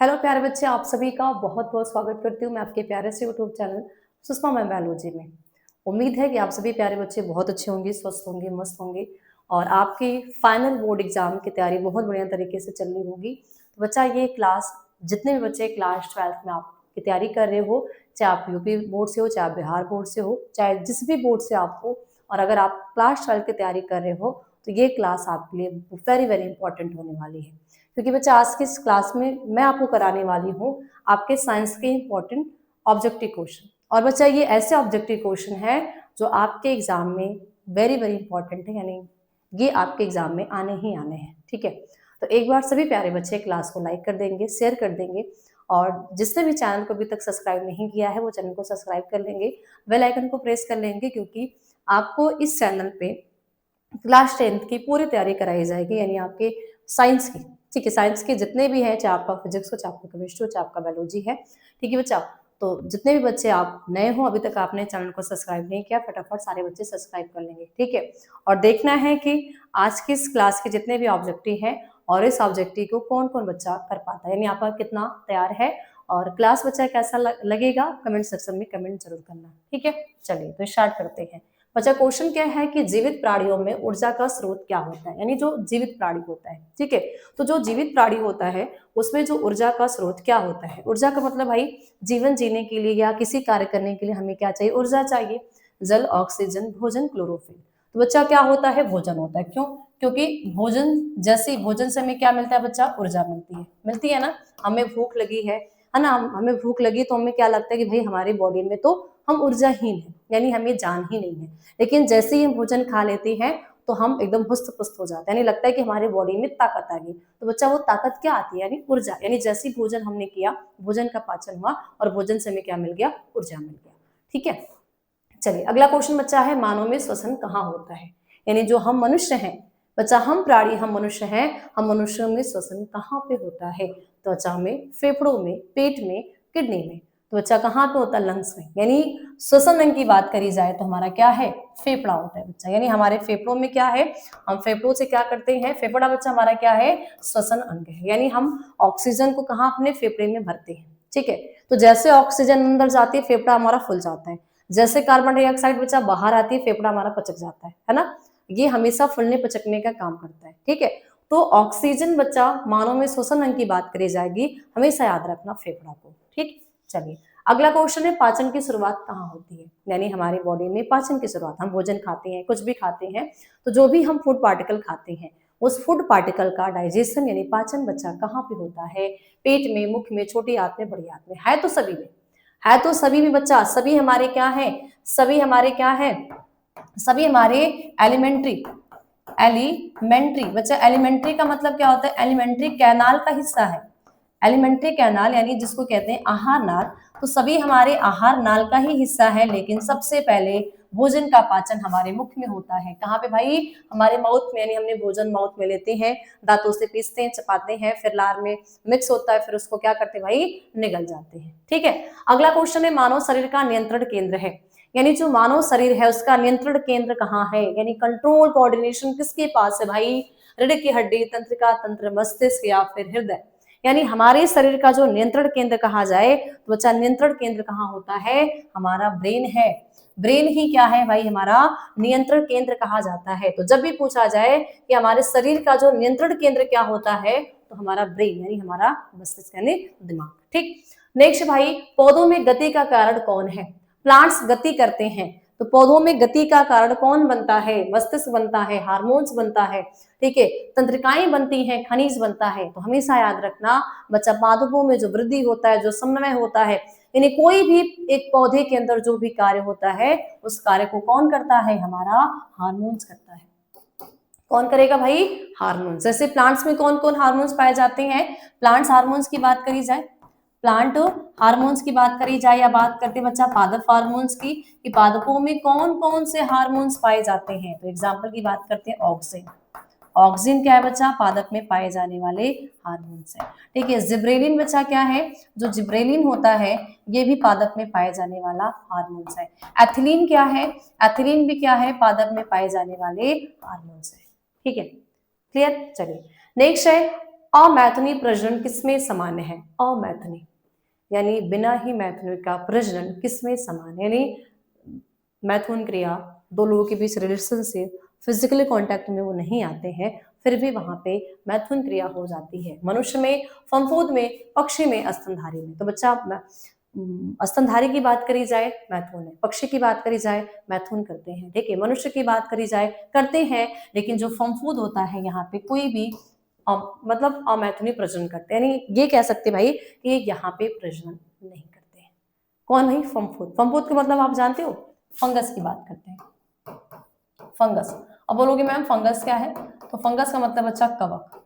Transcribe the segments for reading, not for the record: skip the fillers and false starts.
Hello प्यारे बच्चे, आप सभी का बहुत बहुत स्वागत करती हूँ मैं आपके प्यारे से YouTube channel Sushma ma'am biology में। उम्मीद है कि आप सभी प्यारे बच्चे बहुत अच्छे होंगे, स्वस्थ होंगे, मस्त होंगे और आपकी फाइनल बोर्ड एग्जाम की तैयारी बहुत बढ़िया तरीके से चल रही होगी। तो बच्चा, ये क्लास जितने भी बच्चे क्लास 12th में आपकी तैयारी कर रहे हो, चाहे आप यूपी बोर्ड से हो, चाहे आप बिहार बोर्ड से हो, चाहे जिस भी बोर्ड से आप हो, और अगर आप क्लास 12 की तैयारी कर रहे हो तो ये क्लास आपके लिए वेरी वेरी इंपॉर्टेंट होने वाली है। क्योंकि बच्चा, आज की इस क्लास में मैं आपको कराने वाली हूँ आपके साइंस के इंपॉर्टेंट ऑब्जेक्टिव क्वेश्चन। और बच्चा, ये ऐसे ऑब्जेक्टिव क्वेश्चन है जो आपके एग्जाम में वेरी वेरी इंपॉर्टेंट है, यानी ये आपके एग्जाम में आने ही आने हैं। ठीक है, तो एक बार सभी प्यारे बच्चे क्लास को लाइक कर देंगे, शेयर कर देंगे, और जिसने भी चैनल को अभी तक सब्सक्राइब नहीं किया है वो चैनल को सब्सक्राइब कर लेंगे, बेल आइकन को प्रेस कर लेंगे, क्योंकि आपको इस चैनल पे क्लास 10th की पूरी तैयारी कराई जाएगी, यानी आपके साइंस की। ठीक है, साइंस के जितने भी हैं, चाहे आपका फिजिक्स हो, चाहे आपका केमिस्ट्री हो, चाहे आपका बायोलॉजी है। ठीक है बच्चा, तो जितने भी बच्चे आप नए हो, अभी तक आपने चैनल को सब्सक्राइब नहीं किया, फटाफट सारे बच्चे सब्सक्राइब कर लेंगे। ठीक है, और देखना है कि आज की इस क्लास के जितने भी ऑब्जेक्टिव हैं और इस ऑब्जेक्टिव को कौन कौन बच्चा कर पाता है, यानी आपका कितना तैयार है, और क्लास बच्चा कैसा लगेगा कमेंट सेक्शन में कमेंट जरूर करना। ठीक है, चलिए तो स्टार्ट करते हैं। बच्चा, क्वेश्चन क्या है कि जीवित प्राणियों में ऊर्जा का स्रोत क्या होता है, यानी जो जीवित प्राणी होता है। ठीक है, तो जो जीवित प्राणी होता है उसमें जो ऊर्जा का स्रोत क्या होता है। ऊर्जा का मतलब भाई, जीवन जीने के लिए या किसी कार्य करने के लिए हमें क्या चाहिए, ऊर्जा चाहिए। जल, ऑक्सीजन, भोजन, क्लोरोफिल। तो बच्चा, क्या होता है, भोजन होता है। क्यों? क्योंकि भोजन, जैसे भोजन से हमें क्या मिलता है बच्चा, ऊर्जा मिलती है ना। हमें भूख लगी है ना, हमें भूख लगी तो हमें क्या लगता है कि भाई हमारी बॉडी में तो हम ऊर्जाहीन है, यानी हमें जान ही नहीं है। लेकिन जैसे ही हम भोजन खा लेते हैं तो हम एकदम हुस्त पुस्त हो जाते हैं, यानी लगता है कि हमारे बॉडी में ताकत आ गई। तो बच्चा, वो ताकत क्या आती है, यानी ऊर्जा। यानी जैसे ही भोजन हमने किया, भोजन का पाचन हुआ और भोजन से हमें क्या मिल गया, ऊर्जा मिल गया। ठीक है, चलिए अगला क्वेश्चन बच्चा है, मानव में श्वसन कहाँ होता है, यानी जो हम मनुष्य हैं बच्चा, हम प्राणी, हम मनुष्य हैं, हम मनुष्यों में श्वसन कहाँ पे होता है। तो बच्चा, हमें फेफड़ों में, पेट में, किडनी में। तो बच्चा, कहाँ पे होता है, लंग्स में। यानी श्वसन अंग की बात करी जाए तो हमारा क्या है, फेफड़ा होता है बच्चा। यानी हमारे फेफड़ों में क्या है, हम फेफड़ों से क्या करते हैं, फेफड़ा बच्चा हमारा क्या है, श्वसन अंग है। यानी हम ऑक्सीजन को कहाँ, अपने फेफड़े में भरते हैं। ठीक है, तो जैसे ऑक्सीजन अंदर जाती है फेफड़ा हमारा फुल जाता है, जैसे कार्बन डाइऑक्साइड बच्चा बाहर आती है फेफड़ा हमारा पचक जाता है ना। ये हमेशा फुलने पचकने का काम करता है। ठीक है, तो ऑक्सीजन बच्चा, मानव में श्वसन अंग की बात करी जाएगी, हमेशा याद रखना फेफड़ा को। ठीक, चलिए अगला क्वेश्चन है, पाचन की शुरुआत कहाँ होती है, यानी हमारी बॉडी में पाचन की शुरुआत, हम भोजन खाते हैं, कुछ भी खाते हैं, तो जो भी हम फूड पार्टिकल खाते हैं उस फूड पार्टिकल का डाइजेशन यानी पाचन बच्चा कहाँ पे होता है, पेट में, मुख में, छोटी आंत में, बड़ी आंत में। है तो सभी में, है तो सभी में बच्चा। सभी हमारे क्या है, सभी हमारे क्या है, सभी हमारे एलिमेंट्री, एलिमेंट्री बच्चा, एलिमेंट्री का मतलब क्या होता है, एलिमेंट्री कैनाल का हिस्सा है। एलिमेंट्री कैनाल यानी जिसको कहते हैं आहार नाल, तो सभी हमारे आहार नाल का ही हिस्सा है। लेकिन सबसे पहले भोजन का पाचन हमारे मुख में होता है। कहाँ पे भाई, हमारे माउथ में, यानी हमने भोजन माउथ में लेते हैं, दांतों से पीसते हैं, चपाते हैं, फिर लार में मिक्स होता है, फिर उसको क्या करते हैं भाई, निगल जाते हैं। ठीक है, अगला क्वेश्चन है, मानव शरीर का नियंत्रण केंद्र है, यानी जो मानव शरीर है उसका नियंत्रण केंद्र कहाँ है, यानी कंट्रोल कोऑर्डिनेशन किसके पास है भाई, रीढ़ की हड्डी, तंत्रिका तंत्र, मस्तिष्क या फिर हृदय। यानी हमारे शरीर का जो नियंत्रण केंद्र कहा जाए तो बच्चा, नियंत्रण केंद्र कहाँ होता है, हमारा ब्रेन है। ब्रेन ही क्या है भाई, हमारा नियंत्रण केंद्र कहा जाता है। तो जब भी पूछा जाए कि हमारे शरीर का जो नियंत्रण केंद्र क्या होता है, तो हमारा ब्रेन यानी हमारा मस्तिष्क यानी दिमाग। ठीक, नेक्स्ट भाई, पौधों में गति का कारण कौन है, प्लांट्स गति करते हैं तो पौधों में गति का कारण कौन बनता है, मस्तिष्क बनता है, हार्मोन्स बनता है। ठीक है, तंत्रिकाएं बनती हैं, खनिज बनता है। तो हमेशा याद रखना बच्चा, पादपों में जो वृद्धि होता है, जो समन्वय होता है, यानी कोई भी एक पौधे के अंदर जो भी कार्य होता है उस कार्य को कौन करता है, हमारा हार्मोन्स करता है। कौन करेगा भाई, हार्मोन्स। जैसे प्लांट्स में कौन कौन हार्मोन्स पाए जाते हैं, प्लांट्स हार्मोन्स की बात करी जाए, प्लांट हार्मोन्स की बात करी जाए, या बात करते बच्चा पादप हार्मोन्स की, कि पादपों में कौन कौन से हार्मोन्स पाए जाते हैं। तो एग्जांपल की बात करते हैं, ऑक्सिन। ऑक्सिन क्या है बच्चा, पादप में पाए जाने वाले हार्मोन्स है। ठीक है, जिब्रेलिन बच्चा क्या है, जो जिब्रेलिन होता है ये भी पादप में पाए जाने वाला हार्मोन्स है। एथिलीन क्या है, एथिलीन भी क्या है, पादप में पाए जाने वाले हार्मोन्स है। ठीक है, क्लियर। चलिए नेक्स्ट है, अमैथुनी प्रजनन किसमें सामान्य है? अमैथुनी यानी बिना ही मैथुन का प्रजनन किसमें सामान्य, यानी मैथुन क्रिया दो लोगों के बीच रिलेशन से फिजिकली कांटेक्ट में वो नहीं आते हैं, फिर भी वहां पे मैथुन क्रिया हो जाती है। मनुष्य में, फंफूद में, पक्षी में, स्तनधारी में। तो बच्चा स्तनधारी की बात करी जाए मैथुन है, पक्षी की बात करी जाए मैथुन करते हैं, ठीक है, मनुष्य की बात करी जाए करते हैं, लेकिन जो फंफूद होता है यहाँ पे कोई भी मतलब अमैथुनी प्रजनन करते हैं, यानी ये कह सकते भाई कि यहाँ पे प्रजनन नहीं करते हैं। कौन भाई? फंफूद। फंफूद का मतलब आप जानते हो? फंगस की बात करते हैं, फंगस। अब बोलोगे मैम फंगस क्या है? तो फंगस का मतलब बच्चा कवक।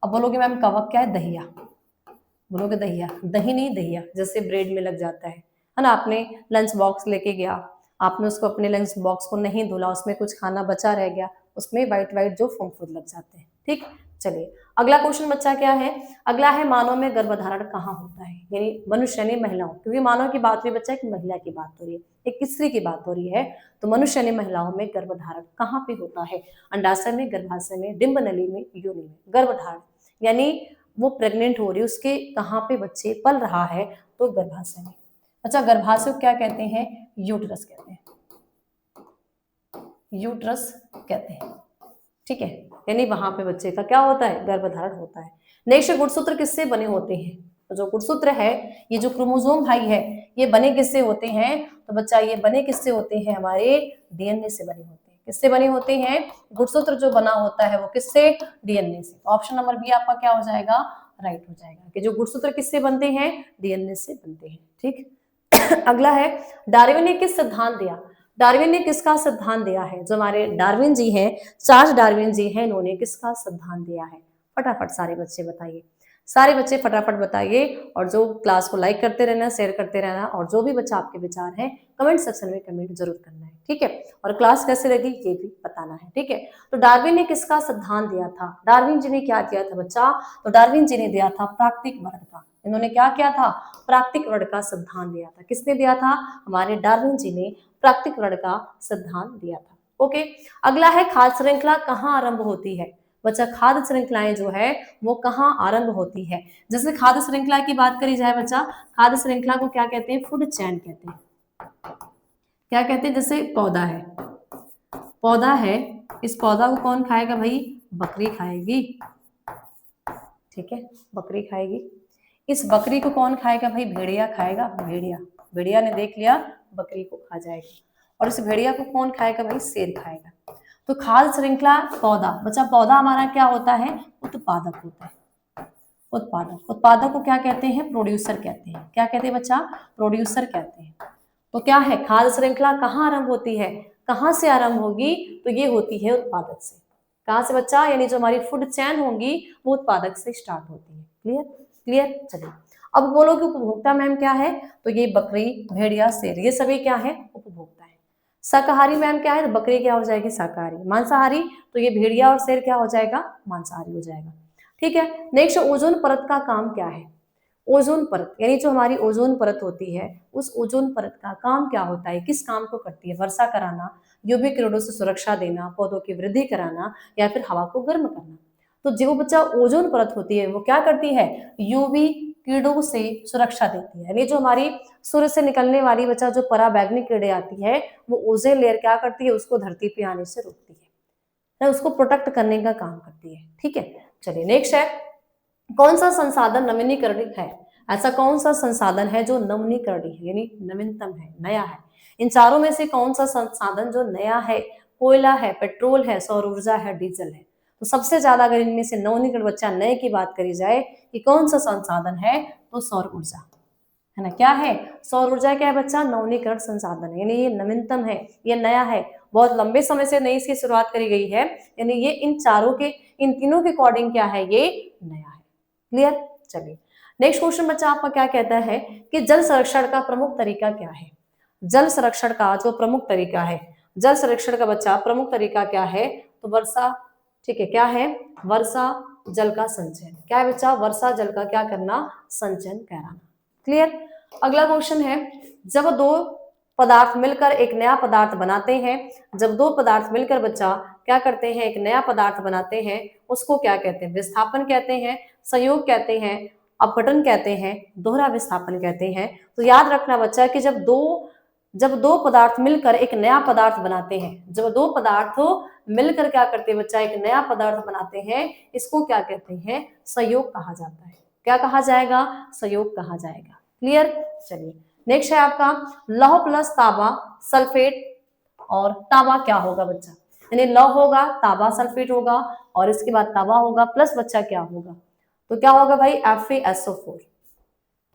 अब बोलोगे मैम कवक क्या है? दहिया। बोलोगे दहिया, दही नहीं दहिया, जैसे ब्रेड में लग जाता है ना। आपने लंच बॉक्स लेके गया, आपने उसको अपने लंच बॉक्स को नहीं धुला, उसमें कुछ खाना बचा रह गया, उसमें व्हाइट व्हाइट जो फंफूद लग जाते हैं, ठीक। चलिए अगला क्वेश्चन बच्चा क्या है? अगला है मानव में गर्भधारण कहाँ होता है, यानी मनुष्य यानी महिलाओं, क्योंकि मानव की बात हुई बच्चा, एक महिला की बात हो रही है, एक स्त्री की बात हो रही है, तो मनुष्य यानी महिलाओं में गर्भधारण कहाँ पे होता है? अंडाशय में, गर्भाशय में, डिंब नली में, योनि में। गर्भधारण यानी वो प्रेग्नेंट हो रही है, उसके कहाँ पे बच्चे पल रहा है? तो गर्भाशय में। अच्छा गर्भाशय को क्या कहते हैं? यूट्रस कहते हैं, यूट्रस कहते हैं, ठीक है, यानी वहां पे बच्चे का क्या होता है? गर्भधारण होता है। नेक्स्ट, गुणसूत्र किससे बने होते हैं? तो जो गुणसूत्र है, ये जो क्रोमोसोम भाई है, ये बने किससे होते हैं? तो बच्चा ये बने किससे होते हैं? हमारे डीएनए से बने होते हैं। किससे बने होते हैं? गुणसूत्र जो बना होता है वो किससे? डीएनए से। तो ऑप्शन नंबर बी आपका क्या हो जाएगा? राइट हो जाएगा कि जो गुणसूत्र किससे बनते हैं? डीएनए से बनते हैं, ठीक। अगला है, डार्विन ने किस सिद्धांत दिया? डार्विन ने किसका सिद्धांत दिया है? जो हमारे डार्विन जी हैं, चार्ल्स डार्विन जी हैं, इन्होंने किसका सिद्धांत दिया है? फटाफट सारे बच्चे बताइए, सारे बच्चे फटाफट बताइए, और जो क्लास को लाइक करते रहना, शेयर करते रहना, और जो भी बच्चा आपके विचार हैं कमेंट सेक्शन में कमेंट जरूर करना है, ठीक है। और क्लास कैसे लगी ये भी बताना है, ठीक है। तो डार्विन ने किसका सिद्धांत दिया था? डार्विन जी ने क्या दिया था बच्चा? तो डार्विन जी ने दिया था प्राकृतिक वर्ण का। इन्होंने क्या किया था? प्राकृतिक वर्ण का सिद्धांत दिया था। किसने दिया था? हमारे डार्विन जी ने प्राकृतिक वर्ण का सिद्धांत दिया था। ओके, अगला है खाद्य श्रृंखला कहाँ आरंभ होती है? बच्चा खाद्य श्रृंखलाएं जो है वो कहाँ आरंभ होती है? जैसे खाद्य श्रृंखला की बात करी जाए बच्चा, खाद्य श्रृंखला को क्या कहते हैं? फूड चैन कहते हैं। क्या कहते हैं? जैसे पौधा है, पौधा है, इस पौधा को कौन खाएगा भाई? बकरी खाएगी, ठीक है, बकरी खाएगी। इस बकरी को कौन खाएगा भाई? भेड़िया खाएगा, भेड़िया। भेड़िया ने देख लिया बकरी को खा जाएगा, और इस भेड़िया को कौन खाएगा भाई? शेर खाएगा। तो खाद्य श्रृंखला पौधा, बच्चा पौधा हमारा क्या होता है? उत्पादक होता है, उत्पादक। उत्पादक को क्या कहते हैं? प्रोड्यूसर कहते हैं। क्या कहते हैं बच्चा? प्रोड्यूसर कहते हैं। तो क्या है, खाद्य श्रृंखला कहाँ आरंभ होती है? कहाँ से आरंभ होगी? तो ये होती है उत्पादक से। कहाँ से बच्चा? यानी जो हमारी फूड चैन होंगी वो उत्पादक से स्टार्ट होती है। क्लियर? क्लियर, चलिए अब बोलो कि उपभोक्ता मैम क्या है? तो ये बकरी, भेड़िया, शेर, ये सभी क्या है? उपभोक्ता है। शाकाहारी मैम क्या है? तो बकरी क्या हो जाएगी? शाकाहारी। मांसाहारी तो ये भेड़िया और शेर क्या हो जाएगा? मांसाहारी हो जाएगा, ठीक है। नेक्स्ट, ओजोन परत का काम क्या है? ओजोन परत यानी जो हमारी ओजोन परत होती है, उस ओजोन परत का काम क्या होता है? किस काम को करती है? वर्षा कराना, यूवी किरणों से सुरक्षा देना, पौधों की वृद्धि कराना, या फिर हवा को गर्म करना। तो जो बच्चा ओजोन परत होती है वो क्या करती है? यूवी किरणों से सुरक्षा देती है, यानी जो हमारी सूर्य से निकलने वाली बच्चा जो पराबैंगनी किरणें आती है वो ओजोन लेयर क्या करती है? उसको धरती पे आने से रोकती है, उसको प्रोटेक्ट करने का काम करती है, ठीक है। चलिए नेक्स्ट है, कौन सा संसाधन नवीनीकरणीय है? ऐसा कौन सा संसाधन है जो नवीनीकरणीय है, यानी नवीनतम है, नया है? इन चारों में से कौन सा संसाधन जो नया है? कोयला है, पेट्रोल है, सौर ऊर्जा है, डीजल है। तो सबसे ज्यादा अगर इनमें से नवीनीकरण बच्चा नए की बात करी जाए कि कौन सा संसाधन है, तो सौर ऊर्जा है ना। क्या है? सौर ऊर्जा क्या है बच्चा? नवीनीकरण संसाधन है, यानी ये नवीनतम है, ये नया है, बहुत लंबे समय से नई इसकी शुरुआत करी गई है, यानी ये इन चारों के, इन तीनों के अकॉर्डिंग क्या है? ये नया है। क्लियर? चलिए नेक्स्ट क्वेश्चन बच्चा आपका क्या कहता है कि जल संरक्षण का प्रमुख तरीका क्या है? जल संरक्षण का जो प्रमुख तरीका है, जल संरक्षण का बच्चा प्रमुख तरीका क्या है? तो वर्षा, ठीक है, क्या है? वर्षा जल का संचयन। क्या है बच्चा? वर्षा जल का क्या करना? संचयन कराना। क्लियर? अगला क्वेश्चन है, जब दो पदार्थ मिलकर एक नया पदार्थ बनाते हैं। जब दो पदार्थ मिलकर बच्चा क्या करते हैं, एक नया पदार्थ बनाते हैं, उसको क्या कहते हैं, विस्थापन कहते हैं, संयोग कहते हैं, अपघटन कहते हैं, दोहरा विस्थापन कहते हैं। तो याद रखना बच्चा कि जब दो पदार्थ मिलकर एक नया पदार्थ बनाते हैं, जब दो पदार्थ मिलकर क्या करते हैं बच्चा, एक नया पदार्थ बनाते हैं, इसको क्या कहते हैं, संयोग कहा जाता है। क्या कहा जाएगा, संयोग कहा जाएगा। क्लियर। चलिए नेक्स्ट है आपका लौह प्लस तांबा सल्फेट, और तांबा क्या होगा बच्चा, यानी लौह होगा, तांबा सल्फेट होगा, और इसके बाद तांबा होगा प्लस बच्चा क्या होगा, तो क्या होगा भाई, FeSO4।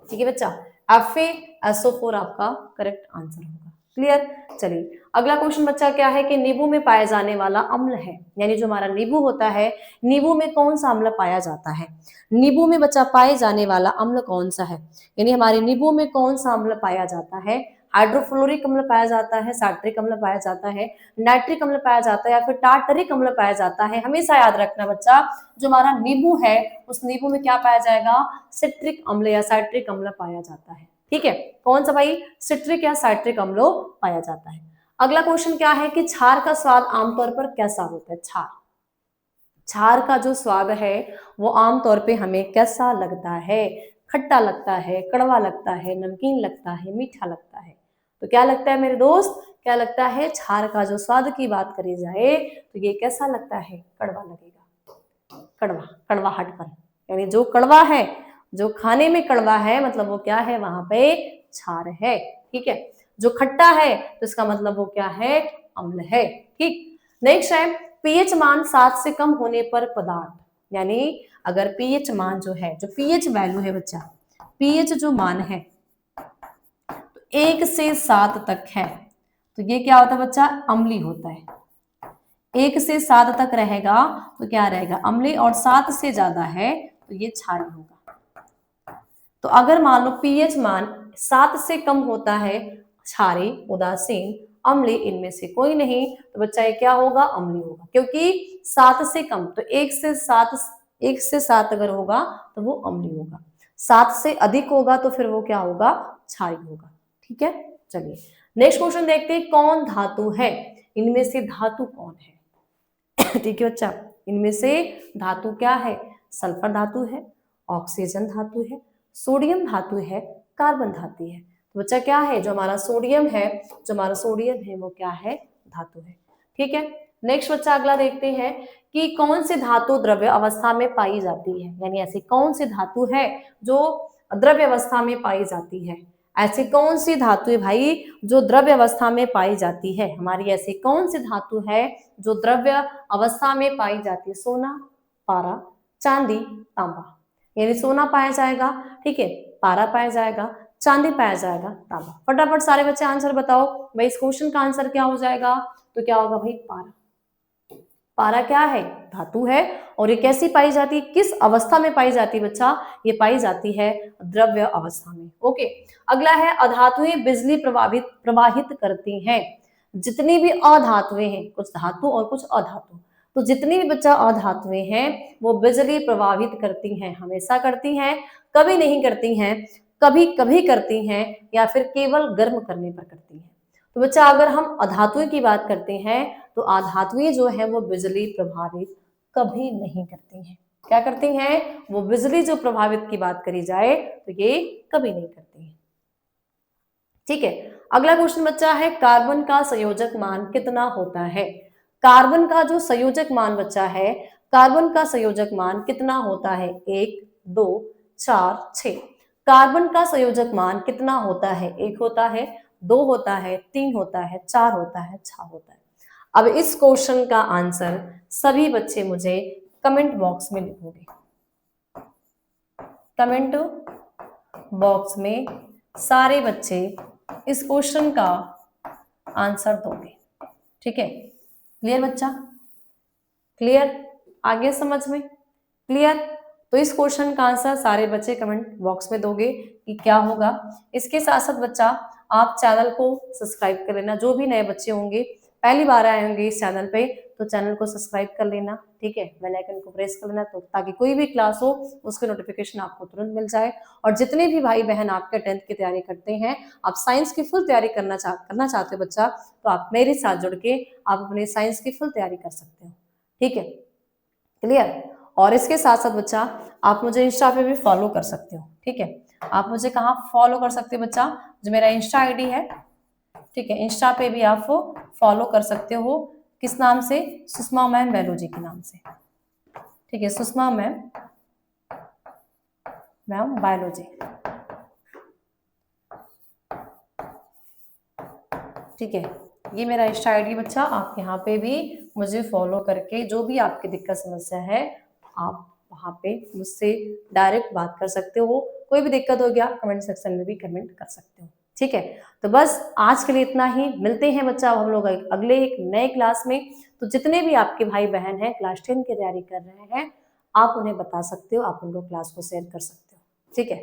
ठीक है बच्चा, FeSO4 आपका करेक्ट आंसर होगा। क्लियर। चलिए अगला क्वेश्चन बच्चा क्या है कि नींबू में पाया जाने वाला अम्ल है, यानी जो हमारा नींबू होता है, नींबू में कौन सा अम्ल पाया जाता है, नींबू में बच्चा पाए जाने वाला अम्ल कौन सा है, यानी हमारे नींबू में कौन सा अम्ल पाया जाता है, हाइड्रोफ्लोरिक अम्ल पाया जाता है, साइट्रिक अम्ल पाया जाता है, नाइट्रिक अम्ल पाया जाता है, या फिर टार्टरिक अम्ल पाया जाता है। हमेशा याद रखना बच्चा, जो हमारा नींबू है उस नींबू में क्या पाया जाएगा, सिट्रिक अम्ल या साइट्रिक अम्ल पाया जाता है। ठीक है, कौन सा भाई, सिट्रिक या साइट्रिक अम्ल पाया जाता है। अगला क्वेश्चन क्या है कि क्षार का स्वाद आमतौर पर कैसा होता है, क्षार का जो स्वाद है वो आमतौर पे हमें कैसा लगता है, खट्टा लगता है, कड़वा लगता है, नमकीन लगता है, मीठा लगता है। तो क्या लगता है मेरे दोस्त, क्या लगता है, क्षार का जो स्वाद की बात करी जाए तो ये कैसा लगता है, कड़वा लगेगा, कड़वा, कड़वाहटपन, यानी जो कड़वा है, जो खाने में कड़वा है, मतलब वो क्या है, वहां पे क्षार है। ठीक है, जो खट्टा है तो इसका मतलब वो क्या है, अम्ल है। ठीक। नेक्स्ट है पीएच मान 7 से कम होने पर पदार्थ, यानी अगर पीएच मान जो है, जो पीएच वैल्यू है बच्चा, पीएच जो मान है तो 1 से 7 तक है, तो ये क्या होता है बच्चा, अम्लीय होता है। 1 से 7 तक रहेगा तो क्या रहेगा, अम्लीय, और 7 से ज्यादा है तो ये क्षारीय होगा। तो अगर मान लो पीएच मान 7 से कम होता है, क्षारीय, उदासीन, अम्लीय, इनमें से कोई नहीं, तो बच्चा ये क्या होगा, अम्लीय होगा, क्योंकि 7 से कम, तो 1 से 7 अगर होगा तो वो अम्लीय होगा, 7 से अधिक होगा तो फिर वो क्या होगा, क्षारीय होगा। ठीक है। चलिए नेक्स्ट क्वेश्चन देखते हैं, कौन धातु है, इनमें से धातु कौन है। ठीक है बच्चा, इनमें से धातु क्या है, सल्फर धातु है, ऑक्सीजन धातु है, सोडियम धातु है, कार्बन धातु है। तो बच्चा क्या है, जो हमारा सोडियम है, जो हमारा सोडियम है वो क्या है, धातु है। ठीक है। नेक्स्ट बच्चा अगला देखते हैं कि कौन सी धातु द्रव्य अवस्था में पाई जाती है, यानी ऐसी कौन सी धातु है जो द्रव्य अवस्था में पाई जाती है, ऐसी कौन सी धातु है भाई जो द्रव्य अवस्था में पाई जाती है, हमारी ऐसी कौन सी धातु है जो द्रव्य अवस्था में पाई जाती है, सोना, पारा, चांदी, तांबा, यानी सोना पाया जाएगा, ठीक है, पारा पाया जाएगा, चांदी पाया जाएगा, तांबा। फटाफट सारे बच्चे आंसर बताओ भाई, इस क्वेश्चन का आंसर क्या हो जाएगा, तो क्या होगा भाई, पारा। पारा क्या है, धातु है, और ये कैसी पाई जाती है, किस अवस्था में पाई जाती है बच्चा, ये पाई जाती है द्रव्य अवस्था में। ओके। अगला है अधातुएं बिजली प्रवाहित करती हैं। जितनी भी अधातुएं हैं, कुछ धातु और कुछ अधातु, तो जितनी भी बच्चा अधातुएं हैं वो बिजली प्रवाहित करती हैं, हमेशा करती हैं, कभी नहीं करती हैं, कभी कभी करती हैं, या फिर केवल गर्म करने पर करती हैं। तो बच्चा अगर हम अधातुएं की बात करते हैं तो अधातुएं जो है वो बिजली प्रभावित कभी नहीं करती हैं। क्या करती हैं, वो बिजली जो प्रभावित की बात करी जाए तो ये कभी नहीं करती हैं। ठीक है। अगला क्वेश्चन बच्चा है कार्बन का संयोजक मान कितना होता है। कार्बन का जो संयोजक मान बच्चा है, कार्बन का संयोजक मान कितना होता है, 1, 2, 4, 6। कार्बन का संयोजक मान कितना होता है, 1 होता है, 2 होता है, 3 होता है, 4 होता है, 6 होता है। अब इस क्वेश्चन का आंसर सभी बच्चे मुझे कमेंट बॉक्स में लिखोगे, कमेंट बॉक्स में सारे बच्चे इस क्वेश्चन का आंसर दोगे। ठीक है, क्लियर बच्चा, क्लियर, आगे समझ में क्लियर। तो इस क्वेश्चन का आंसर सारे बच्चे कमेंट बॉक्स में दोगे कि क्या होगा। इसके साथ साथ बच्चा आप चैनल को सब्सक्राइब कर लेना, जो भी नए बच्चे होंगे, पहली बार आए होंगे इस चैनल पे, तो तो चैनल को सब्सक्राइब कर लेना, ठीक है, बेल आइकन को प्रेस कर लेना, तो ताकि कोई भी क्लास हो उसके नोटिफिकेशन आपको तुरंत मिल जाए। और जितने भी भाई बहन आपके 10th की तैयारी करते हैं, आप साइंस की फुल तैयारी करना चाहते हो बच्चा, तो आप मेरे साथ जुड़ के आप अपने साइंस की फुल तैयारी कर सकते हो, ठीक है, क्लियर। और इसके साथ साथ बच्चा आप मुझे इंस्टा पे भी फॉलो कर सकते हो, ठीक है। आप मुझे कहाँ फॉलो कर सकते हो बच्चा, जो मेरा इंस्टा आईडी है, ठीक है, इंस्टा पे भी आप फॉलो कर सकते हो। किस नाम से? सुषमा मैम बायोलॉजी के नाम से, ठीक है, सुषमा मैम बायोलॉजी, ठीक है। ये मेरा इंस्टा आईडी बच्चा, आप यहाँ पे भी मुझे फॉलो करके जो भी आपकी दिक्कत समस्या है आप वहाँ पे मुझसे डायरेक्ट बात कर सकते हो। कोई भी दिक्कत हो गया कमेंट सेक्शन में भी कमेंट कर सकते हो, ठीक है। तो बस आज के लिए इतना ही, मिलते हैं बच्चा हम लोग अगले एक नए क्लास में। तो जितने भी आपके भाई बहन हैं क्लास 10 की तैयारी कर रहे हैं, आप उन्हें बता सकते हो, आप उनको क्लास को शेयर कर सकते हो, ठीक है,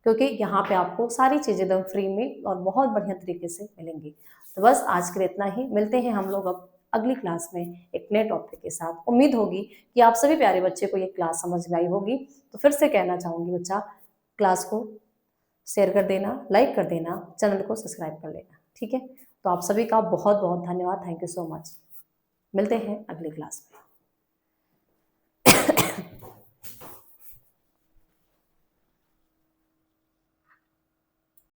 क्योंकि यहाँ पे आपको सारी चीजें एकदम फ्री में और बहुत बढ़िया तरीके से मिलेंगी। तो बस आज के लिए इतना ही, मिलते हैं हम लोग अब अगली क्लास में एक नए टॉपिक के साथ। उम्मीद होगी कि आप सभी प्यारे बच्चे को ये क्लास समझ में आई होगी। तो फिर से कहना चाहूंगी बच्चा, क्लास को शेयर कर देना, लाइक कर देना, चैनल को सब्सक्राइब कर लेना, ठीक है। तो आप सभी का बहुत बहुत धन्यवाद, थैंक यू सो मच। मिलते हैं अगली क्लास में।